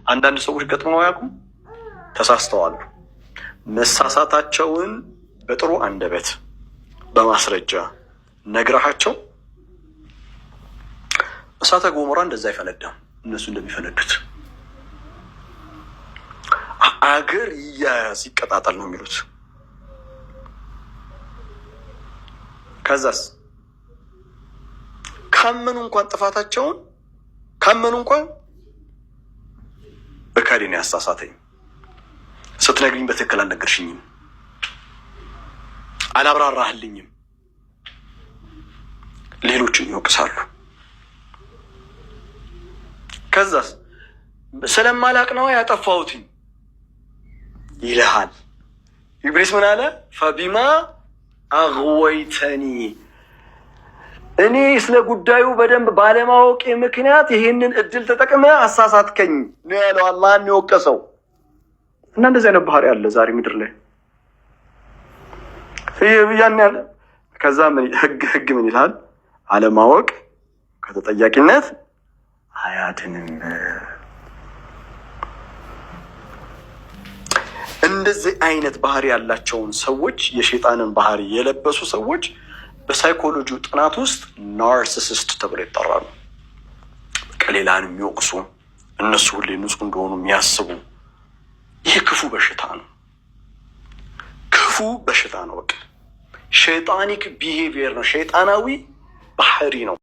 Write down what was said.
አንዳንድ ሰዎች ገጥመው ያውቁም ተሳስተዋል። መሳሳታቸውን በጥሩ አንደበት በማስረጃ ነግረሃቸው እሳተ ገሞራ እንደዛ አይፈነዳም። እነሱ እንደሚፈነዱት አገር ይያያዝ ይቀጣጠል ነው የሚሉት። ከዛስ ካመኑ እንኳን ጥፋታቸውን ካመኑ እንኳን በካዲን ያሳሳተኝ ስትነግሪኝ በትክክል አልነገርሽኝም፣ አላብራራህልኝም፣ ሌሎችን ይወቅሳሉ። ከዛስ ስለማላቅ ነው ያጠፋሁትኝ ይልሃል። ኢብሊስ ምን አለ? ፈቢማ አግወይተኒ፣ እኔ ስለ ጉዳዩ በደንብ ባለማወቅ ምክንያት ይህንን እድል ተጠቅመ አሳሳትከኝ ነው ያለው። አላህን የወቀሰው እና እንደዚህ አይነት ባህሪ አለ ዛሬ ምድር ላይ ያን ያለ። ከዛ ህግ ምን ይላል? አለማወቅ ከተጠያቂነት አያድንም። እንደዚህ አይነት ባህሪ ያላቸውን ሰዎች የሸይጣንን ባህሪ የለበሱ ሰዎች በሳይኮሎጂ ጥናት ውስጥ ናርሲሲስት ተብለው ይጠራሉ። ሌላን የሚወቅሱ እነሱ ሁሌ ንጹህ እንደሆኑ የሚያስቡ፣ ይህ ክፉ በሽታ ነው። ክፉ በሽታ ነው። በቃ ሸይጣኒክ ቢሄቪየር ነው። ሸይጣናዊ ባህሪ ነው።